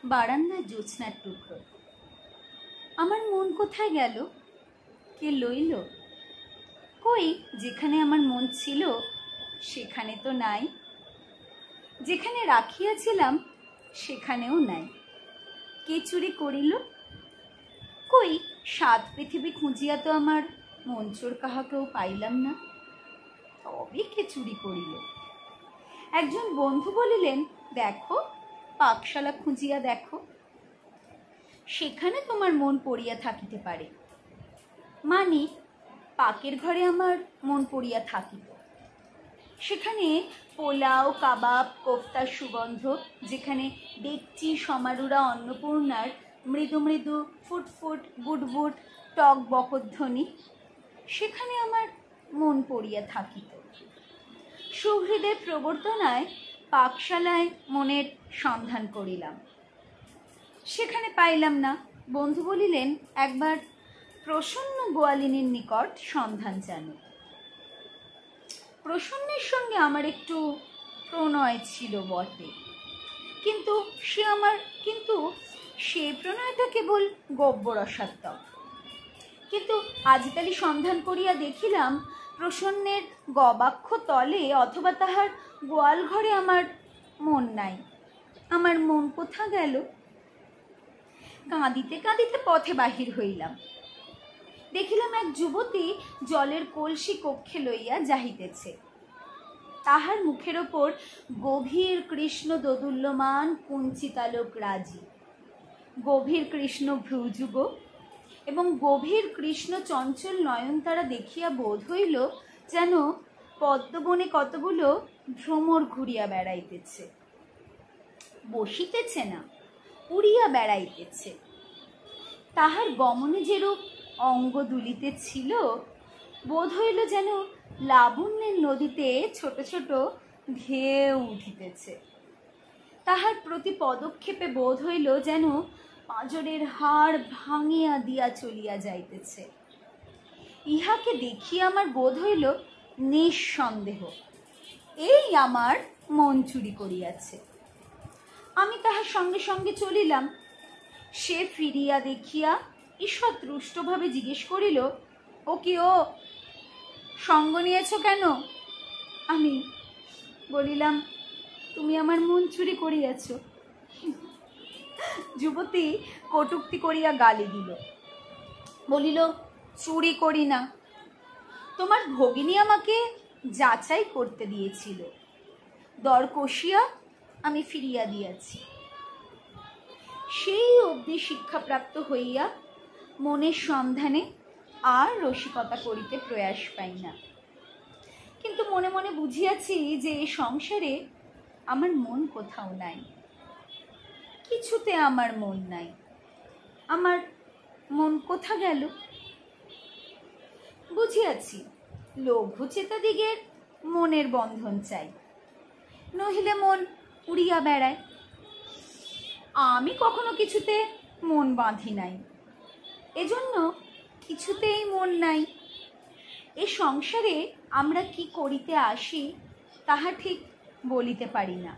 বারান্দায় জ্যোৎস্নার টুকরো। আমার মন কোথায় গেল? কে লইল? কই, যেখানে আমার মন ছিল সেখানে তো নাই, যেখানে রাখিয়াছিলাম সেখানেও নাই। কে চুরি করিল? কই, সাত পৃথিবী খুঁজিয়া তো আমার মন চোর কাহাকেও পাইলাম না। তবে কে চুরি করিল? একজন বন্ধু বলিলেন, দেখো, পাকশালা খুঁজিয়া দেখো, সেখানে তোমার মন পড়িয়া থাকিতে পারে। মানে পাকের ঘরে আমার মন পড়িয়া থাকিত। সেখানে পোলাও, কাবাব, কোফতার সুগন্ধ, যেখানে ডেকচি সমারুরা অন্নপূর্ণার মৃদু মৃদু ফুটফুট বুটবুট টক বকধ্বনি, সেখানে আমার মন পড়িয়া থাকিত। সুহৃদের প্রবর্তনায় পাকশালায় মনের সন্ধান করিলাম, সেখানে পাইলাম না। বন্ধু বলিলেন, একবার প্রসন্ন গোয়ালিনীর নিকট সন্ধান জানো। প্রসন্নের সঙ্গে আমার একটু প্রণয় ছিল বটে, কিন্তু সে প্রণয়টা কেবল গব্যরসাত্মক। কিন্তু আজকালি সন্ধান করিয়া দেখিলাম, প্রসন্নের গবাক্ষ তলে অথবা তাহার গোয়াল ঘরে আমার মন নাই। আমার মন কোথা গেল? কাঁদিতে কাঁদিতে পথে বাহির হইলাম। দেখিলাম এক যুবতী জলের কলসি কক্ষে লইয়া যাইতেছে। তাহার মুখের ওপর গভীর কৃষ্ণ দোদুল্যমান কুঞ্চিতালোক রাজি, গভীর কৃষ্ণ ভ্রুযুগ এবং গভীর কৃষ্ণ চঞ্চল নয়নতারা দেখিয়া বোধ হইল যেন পদ্মবনে কতগুলো ভ্রমর ঘুরিয়া বেড়াইতেছে। বসিতেছে না, উড়িয়া বেড়াইতেছে। তাহার গমনে যেরূপ অঙ্গ দুলিতেছিল, বোধ হইল যেন লাবণ্যের নদীতে ছোট ছোট ঢেউ উঠিতেছে। তাহার প্রতি পদক্ষেপে বোধ হইল যেন পাঁজরের হাড় ভাঙিয়া দিয়া চলিয়া যাইতেছে। ইহাকে দেখিয়া আমার বোধ হইল নিঃসন্দেহ এই আমার মন চুরি করিয়াছে। আমি তাহার সঙ্গে সঙ্গে চলিলাম। সে ফিরিয়া দেখিয়া ঈষৎ রুষ্টভাবে জিজ্ঞেস করিল, ও কি, ও সঙ্গ নিয়েছ কেন? আমি বলিলাম, তুমি আমার মন চুরি করিয়াছ। যুবতী কটূক্তি করিয়া গালি দিল, বলিল, চুরি করি না, তোমার ভগিনী আমাকে যাচাই করতে দিয়েছিল, দর কষিয়া আমি ফিরিয়া দিয়াছি। সেই অবধি শিক্ষাপ্রাপ্ত হইয়া মনের সন্ধানে আর রসিকতা করিতে প্রয়াস পাই না। কিন্তু মনে মনে বুঝিয়াছি যে এই সংসারে আমার মন কোথাও নাই, কিছুতে আমার মন নাই। আমার মন কোথা গেল? বুঝিয়াছি লঘুচেতাদিগের মনের বন্ধন চাই, নহিলে মন উড়িয়া বেড়ায়। আমি কখনো কিছুতে মন বাঁধি নাই, এজন্য কিছুতেই মন নাই। এ সংসারে আমরা কি করিতে আসি তাহা ঠিক বলিতে পারি না,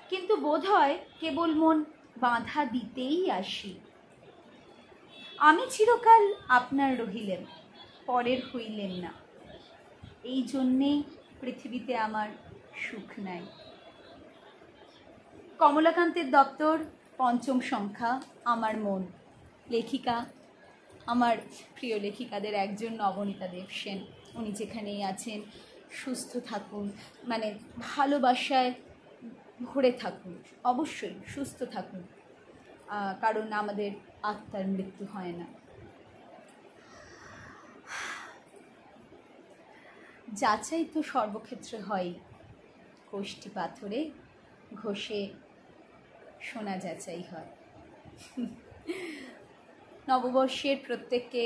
কিন্তু বোধ হয় কেবল মন বাঁধা দিতেই আসি। আমি চিরকাল আপনার রহিলেম, পরের হইলেন না, এই জন্যেই পৃথিবীতে আমার সুখ নাই। কমলাকান্তের দপ্তর, পঞ্চম সংখ্যা, আমার মন। লেখিকা, আমার প্রিয় লেখিকাদের একজন নবনীতা দেবসেন। উনি যেখানেই আছেন সুস্থ থাকুন, মানে ভালোবাসায় ভরে থাকুন, অবশ্যই সুস্থ থাকুন, কারণ আমাদের আত্মার মৃত্যু হয় না। যাচাই তো সর্বক্ষেত্রে হয়, কোষ্ঠী পাথরে ঘষে সোনা যাচাই হয়। নববর্ষের প্রত্যেককে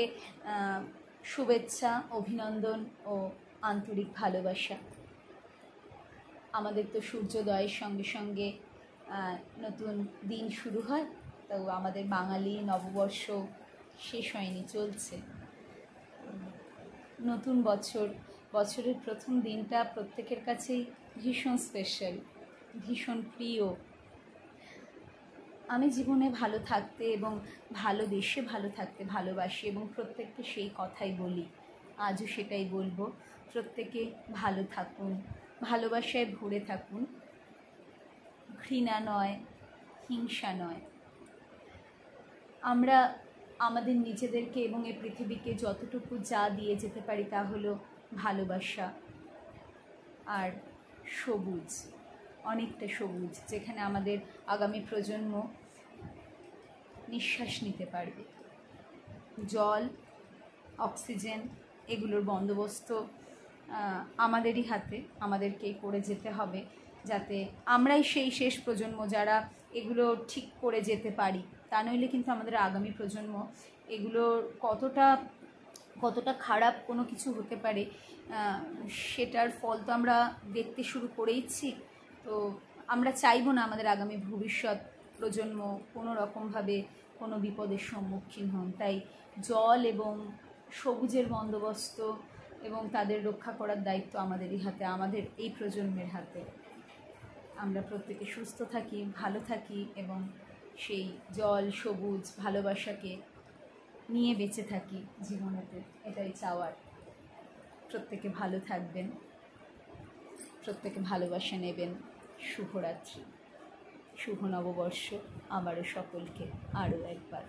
শুভেচ্ছা, অভিনন্দন ও আন্তরিক ভালোবাসা। আমাদের তো সূর্যোদয়ের সঙ্গে সঙ্গে নতুন দিন শুরু হয়, তো আমাদের বাঙালি নববর্ষ শেষ হয়নি, চলছে। নতুন বছরের প্রথম দিনটা প্রত্যেকের কাছেই ভীষণ স্পেশাল, ভীষণ প্রিয়। আমি জীবনে ভালো থাকতে এবং ভালোবেসে ভালো থাকতে ভালোবাসি এবং প্রত্যেককে সেই কথাই বলি, আজও সেটাই বলবো। প্রত্যেকে ভালো থাকুন, ভালোবাসায় ভরে থাকুন, ঘৃণা নয়, হিংসা নয়। আমরা আমাদের নিজেদেরকে এবং এই পৃথিবীকে যতটুকু যা দিয়ে যেতে পারি তা হলো ভালোবাসা আর সবুজ, অনেকটা সবুজ, যেখানে আমাদের আগামী প্রজন্ম নিঃশ্বাস নিতে পারবে। জল, অক্সিজেন এগুলোর বন্দোবস্ত আমাদেরই হাতে, আমাদেরকেই করে যেতে হবে, যাতে আমরাই সেই শেষ প্রজন্ম যারা এগুলো ঠিক করে যেতে পারি। তা নইলে কিন্তু আমাদের আগামী প্রজন্ম এগুলোর কতটা খারাপ কোনো কিছু হতে পারে সেটার ফল তো আমরা দেখতে শুরু করেইছি। তো আমরা চাইবো না আমাদের আগামী ভবিষ্যৎ প্রজন্ম কোনো রকমভাবে কোনো বিপদের সম্মুখীন হন। তাই জল এবং সবুজের বন্দোবস্ত এবং তাদের রক্ষা করার দায়িত্ব আমাদেরই হাতে, আমাদের এই প্রজন্মের হাতে। আমরা প্রত্যেকে সুস্থ থাকি, ভালো থাকি এবং সেই জল, সবুজ, ভালোবাসাকে নিয়ে বেঁচে থাকি জীবনেতে, এটাই চাওয়ার। প্রত্যেকে ভালো থাকবেন, প্রত্যেকে ভালোবাসা নেবেন। শুভরাত্রি, শুভ নববর্ষ আবারও সকলকে আরও একবার।